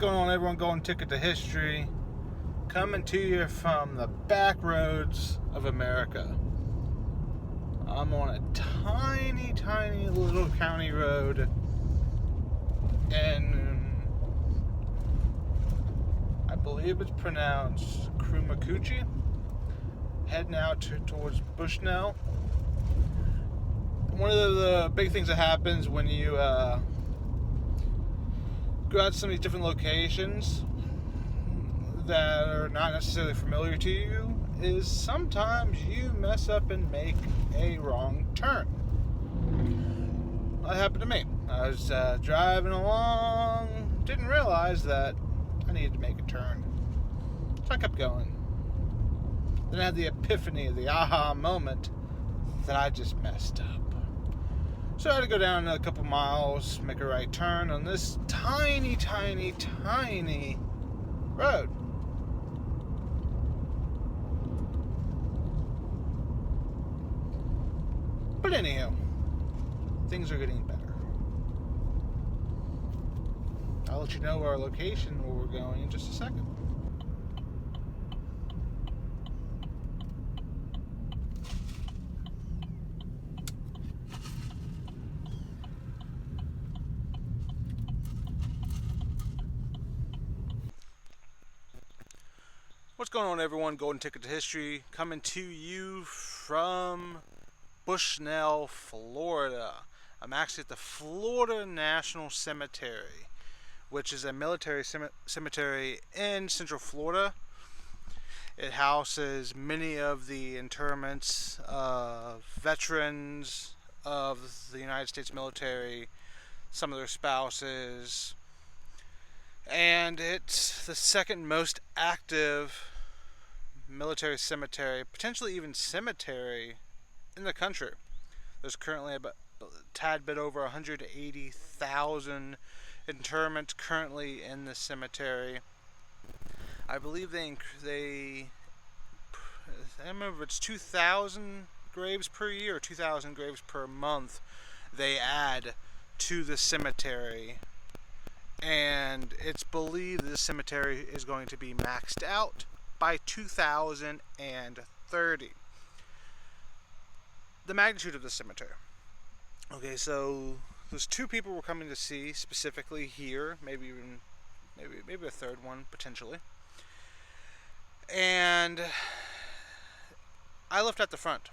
going on, everyone? Golden Ticket to History, coming to you from the back roads of America. I'm on a tiny little county road, and I believe it's pronounced Krumakuchi, heading out towards Bushnell. One of the big things that happens when you go out to some of these different locations that are not necessarily familiar to you is sometimes you mess up and make a wrong turn. That happened to me. I was driving along, didn't realize that I needed to make a turn. So I kept going. Then I had the epiphany, the aha moment that I just messed up. So I had to go down a couple miles, make a right turn on this tiny road. But anyhow, things are getting better. I'll let you know our location, where we're going, in just a second. What's going on, everyone? Golden Ticket to History, coming to you from Bushnell, Florida. I'm actually at the Florida National Cemetery, which is a military cemetery in Central Florida. It houses many of the interments of veterans of the United States military, some of their spouses, and it's the second most active military cemetery, potentially even cemetery, in the country. There's currently about a tad bit over 180,000 interments currently in the cemetery. I believe they I remember it's 2,000 graves per year, 2,000 graves per month they add to the cemetery. And it's believed this cemetery is going to be maxed out by 2030. The magnitude of the cemetery. Okay, so there's two people we're coming to see specifically here, maybe a third one potentially. And I left at the front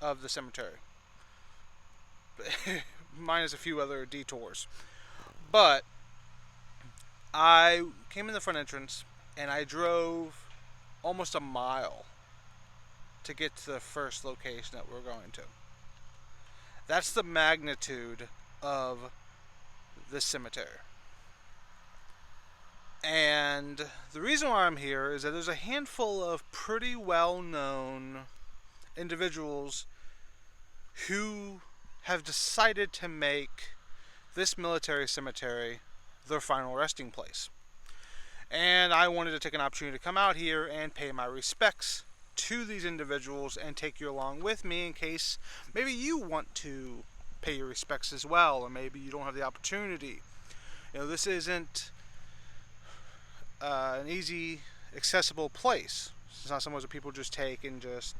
of the cemetery, minus a few other detours. But I came in the front entrance and I drove almost a mile to get to the first location that we're going to. That's the magnitude of this cemetery. And the reason why I'm here is that there's a handful of pretty well-known individuals who have decided to make this military cemetery their final resting place. And I wanted to take an opportunity to come out here and pay my respects to these individuals and take you along with me in case maybe you want to pay your respects as well, or maybe you don't have the opportunity. You know, this isn't an easy, accessible place. It's not somewhere that people just take and just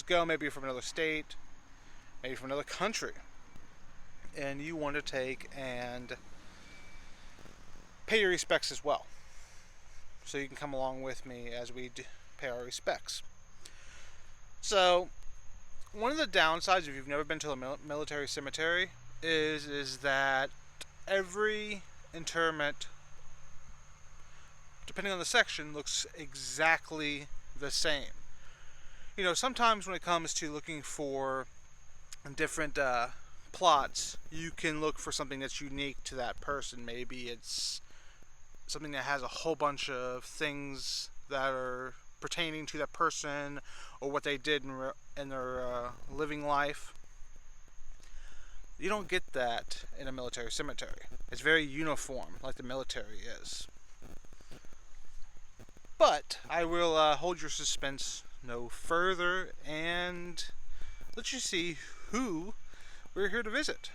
go, maybe from another state, maybe from another country, and you want to take and pay your respects as well. So you can come along with me as we pay our respects. So, one of the downsides, if you've never been to a military cemetery, is that every interment, depending on the section, looks exactly the same. You know, sometimes when it comes to looking for different plots, you can look for something that's unique to that person. Maybe it's something that has a whole bunch of things that are pertaining to that person or what they did in their living life. You don't get that in a military cemetery. It's very uniform, like the military is. But I will hold your suspense no further and let you see who we're here to visit.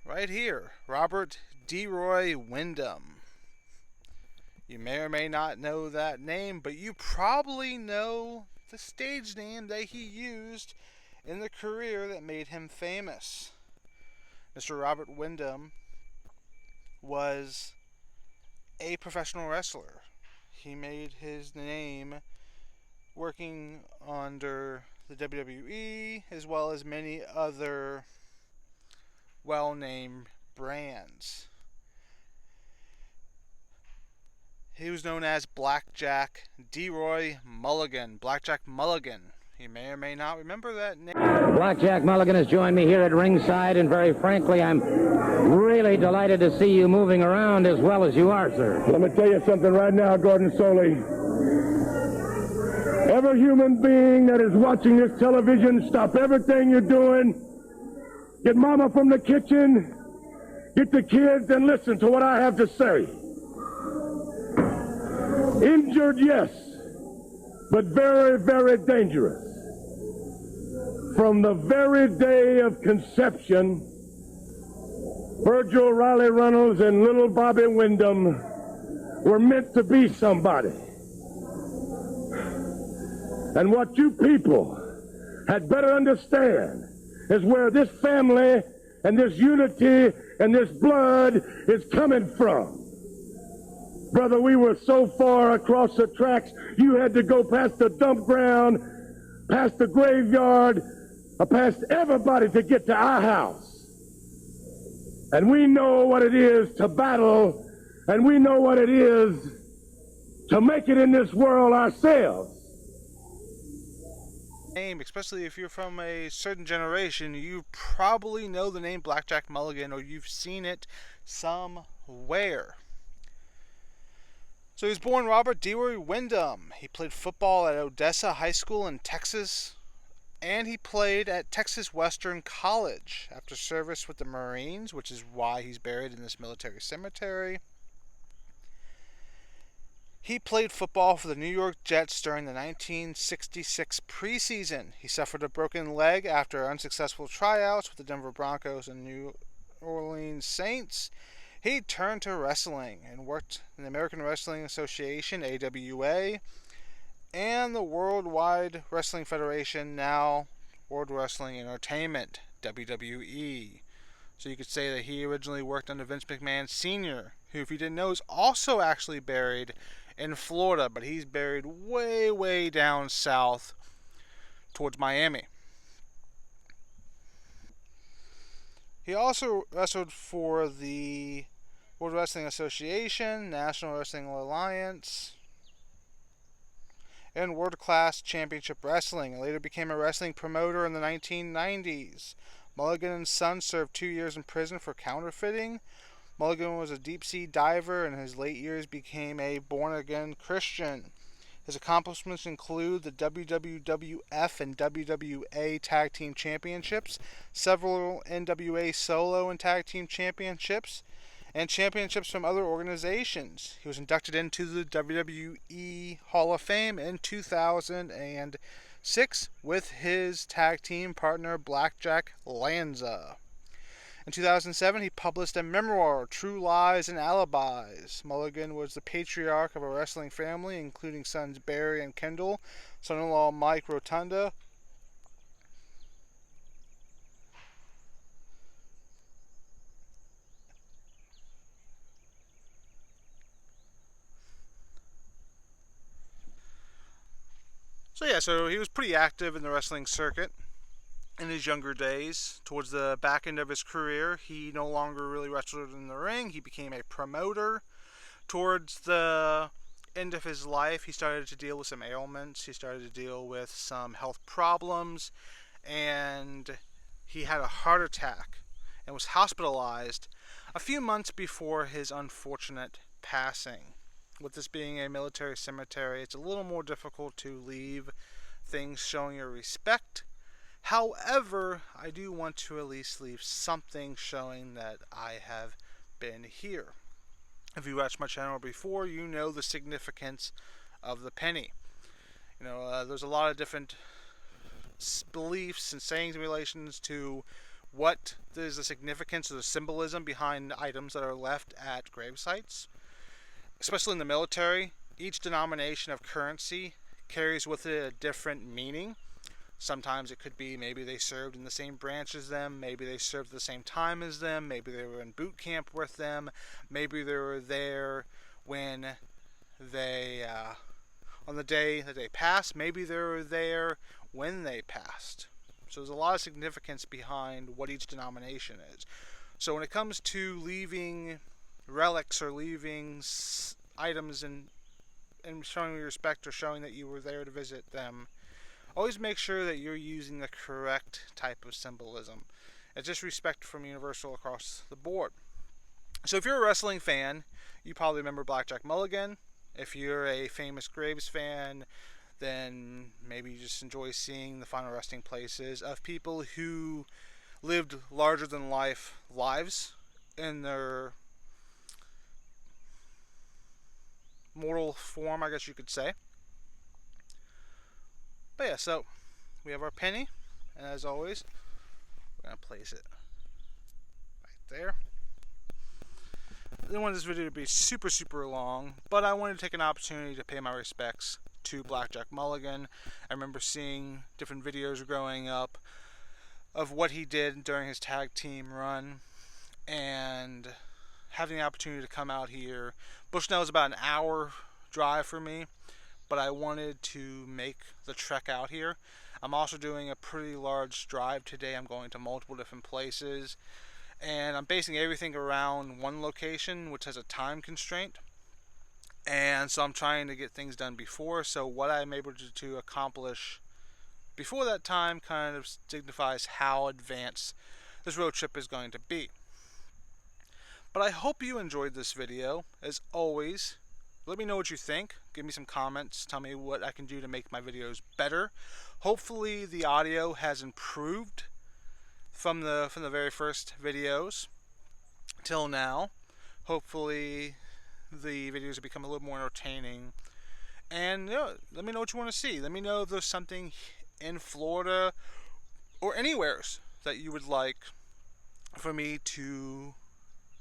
right here, Robert Deroy Windham. You may or may not know that name, but you probably know the stage name that he used in the career that made him famous. Mr. Robert Windham was a professional wrestler. He made his name working under the WWE as well as many other well-named brands. He was known as Blackjack Deroy Mulligan. Blackjack Mulligan. You may or may not remember that name. Blackjack Mulligan has joined me here at ringside, and very frankly, I'm really delighted to see you moving around as well as you are, sir. Let me tell you something right now, Gordon Soley. Every human being that is watching this television, stop everything you're doing. Get Mama from the kitchen. Get the kids and listen to what I have to say. Injured, yes, but very, very dangerous. From the very day of conception, Virgil Riley Reynolds and little Bobby Windham were meant to be somebody. And what you people had better understand is where this family and this unity and this blood is coming from. Brother, we were so far across the tracks, you had to go past the dump ground, past the graveyard, past everybody to get to our house. And we know what it is to battle, and we know what it is to make it in this world ourselves. Name, especially if you're from a certain generation, you probably know the name Blackjack Mulligan, or you've seen it somewhere. So he was born Robert Deroy Windham. He played football at Odessa High School in Texas, and he played at Texas Western College after service with the Marines, which is why he's buried in this military cemetery. He played football for the New York Jets during the 1966 preseason. He suffered a broken leg after unsuccessful tryouts with the Denver Broncos and New Orleans Saints. He turned to wrestling and worked in the American Wrestling Association, AWA, and the Worldwide Wrestling Federation, now World Wrestling Entertainment, WWE. So you could say that he originally worked under Vince McMahon Sr., who, if you didn't know, is also actually buried in Florida, but he's buried way, way down south towards Miami. He also wrestled for the World Wrestling Association, National Wrestling Alliance, and World Class Championship Wrestling, and later became a wrestling promoter in the 1990s. Mulligan and Son served 2 years in prison for counterfeiting. Mulligan was a deep-sea diver, and in his late years became a born-again Christian. His accomplishments include the WWWF and WWA Tag Team Championships, several NWA Solo and Tag Team Championships, and championships from other organizations. He was inducted into the WWE Hall of Fame in 2006 with his tag team partner Blackjack Lanza. In 2007, he published a memoir, True Lies and Alibis. Mulligan was the patriarch of a wrestling family, including sons Barry and Kendall, son-in-law Mike Rotunda, So he was pretty active in the wrestling circuit in his younger days. Towards the back end of his career, he no longer really wrestled in the ring. He became a promoter. Towards the end of his life, he started to deal with some ailments. He started to deal with some health problems, and he had a heart attack and was hospitalized a few months before his unfortunate passing. With this being a military cemetery, it's a little more difficult to leave things showing your respect. However, I do want to at least leave something showing that I have been here. If you watched my channel before, you know the significance of the penny. There's a lot of different beliefs and sayings in relation to what is the significance or the symbolism behind items that are left at grave sites. Especially in the military, each denomination of currency carries with it a different meaning. Sometimes it could be maybe they served in the same branch as them, maybe they served at the same time as them, maybe they were in boot camp with them, maybe they were there when they, on the day that they passed, maybe they were there when they passed. So there's a lot of significance behind what each denomination is. So when it comes to leaving relics or leaving items and showing respect or showing that you were there to visit them, always make sure that you're using the correct type of symbolism. It's just respect from universal across the board. So if you're a wrestling fan, you probably remember Blackjack Mulligan. If you're a famous Graves fan, then maybe you just enjoy seeing the final resting places of people who lived larger than life lives in their mortal form, I guess you could say. But yeah, so we have our penny, and as always, we're going to place it right there. I didn't want this video to be super long, but I wanted to take an opportunity to pay my respects to Blackjack Mulligan. I remember seeing different videos growing up of what he did during his tag team run, and having the opportunity to come out here. Bushnell is about an hour drive for me, but I wanted to make the trek out here. I'm also doing a pretty large drive today. I'm going to multiple different places, and I'm basing everything around one location, which has a time constraint. And so I'm trying to get things done before, so what I'm able to accomplish before that time kind of signifies how advanced this road trip is going to be. But I hope you enjoyed this video. As always, let me know what you think. Give me some comments. Tell me what I can do to make my videos better. Hopefully the audio has improved from the very first videos till now. Hopefully the videos have become a little more entertaining. And let me know what you want to see. Let me know if there's something in Florida or anywhere that you would like for me to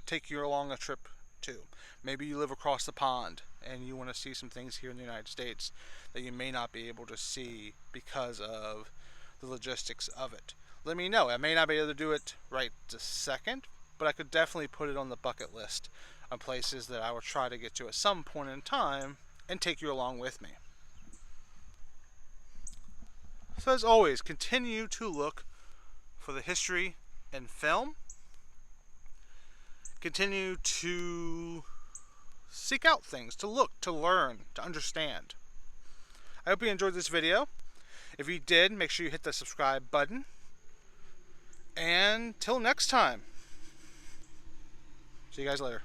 take you along a trip to. Maybe you live across the pond and you want to see some things here in the United States that you may not be able to see because of the logistics of it. Let me know. I may not be able to do it right this second, but I could definitely put it on the bucket list of places that I will try to get to at some point in time and take you along with me. So as always, continue to look for the history in film. Continue to seek out things, to look, to learn, to understand. I hope you enjoyed this video. If you did, make sure you hit the subscribe button. And till next time. See you guys later.